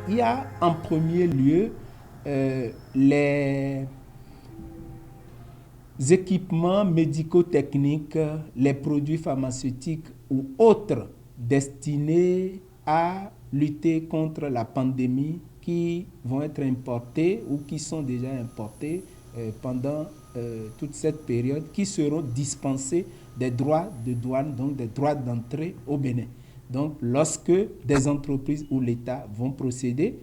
Il y a en premier lieu les équipements médico-techniques, les produits pharmaceutiques ou autres destinés à lutter contre la pandémie qui vont être importés ou qui sont déjà importés pendant toute cette période, qui seront dispensés des droits de douane, donc des droits d'entrée au Bénin. Donc, lorsque des entreprises ou l'État vont procéder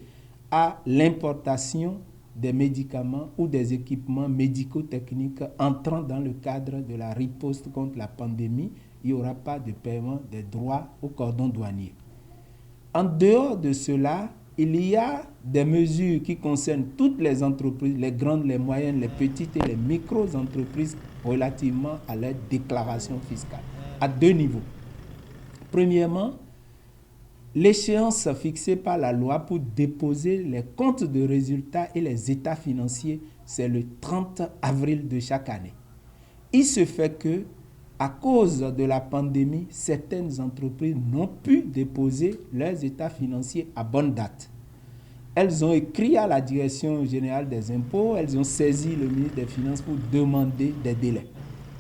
à l'importation des médicaments ou des équipements médico-techniques entrant dans le cadre de la riposte contre la pandémie, il n'y aura pas de paiement des droits au cordon douanier. En dehors de cela, il y a des mesures qui concernent toutes les entreprises, les grandes, les moyennes, les petites et les micro-entreprises relativement à leur déclaration fiscale, à deux niveaux. Premièrement, l'échéance fixée par la loi pour déposer les comptes de résultats et les états financiers, c'est le 30 avril de chaque année. Il se fait que, à cause de la pandémie, certaines entreprises n'ont pu déposer leurs états financiers à bonne date. Elles ont écrit à la Direction générale des impôts, elles ont saisi le ministre des Finances pour demander des délais.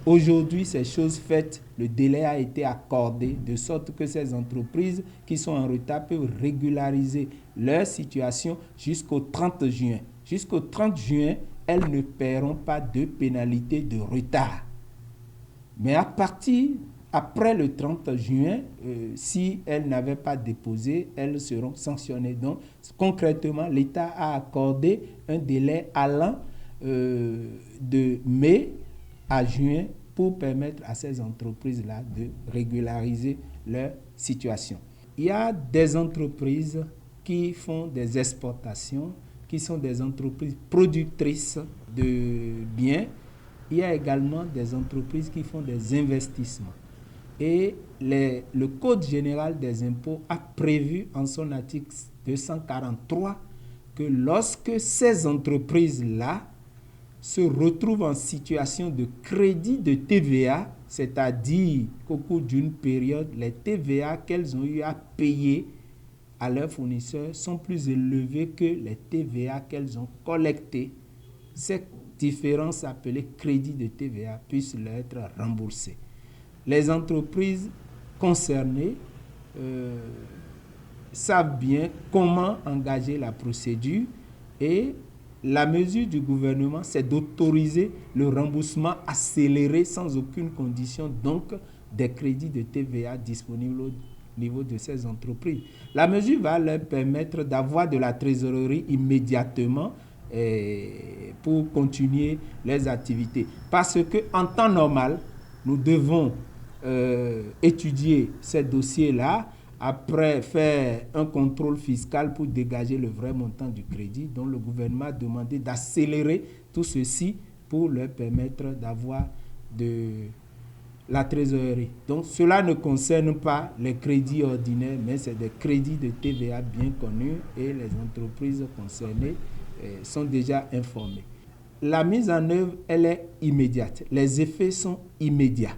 Aujourd'hui, ces choses faites, le délai a été accordé de sorte que ces entreprises qui sont en retard peuvent régulariser leur situation jusqu'au 30 juin. Jusqu'au 30 juin, elles ne paieront pas de pénalité de retard. Mais après le 30 juin, si elles n'avaient pas déposé, elles seront sanctionnées. Donc, concrètement, l'État a accordé un délai allant de mai à juin pour permettre à ces entreprises-là de régulariser leur situation. Il y a des entreprises qui font des exportations, qui sont des entreprises productrices de biens. Il y a également des entreprises qui font des investissements. Et le Code général des impôts a prévu en son article 243 que lorsque ces entreprises-là se retrouvent en situation de crédit de TVA, c'est-à-dire qu'au cours d'une période, les TVA qu'elles ont eu à payer à leurs fournisseurs sont plus élevés que les TVA qu'elles ont collectés. Cette différence appelée crédit de TVA puisse leur être remboursée. Les entreprises concernées savent bien comment engager la procédure et la mesure du gouvernement, c'est d'autoriser le remboursement accéléré sans aucune condition, donc des crédits de TVA disponibles au niveau de ces entreprises. La mesure va leur permettre d'avoir de la trésorerie immédiatement pour continuer les activités. Parce qu'en temps normal, nous devons étudier ces dossiers-là, après faire un contrôle fiscal pour dégager le vrai montant du crédit, dont le gouvernement a demandé d'accélérer tout ceci pour leur permettre d'avoir de la trésorerie. Donc cela ne concerne pas les crédits ordinaires, mais c'est des crédits de TVA bien connus et les entreprises concernées sont déjà informées. La mise en œuvre, elle est immédiate. Les effets sont immédiats.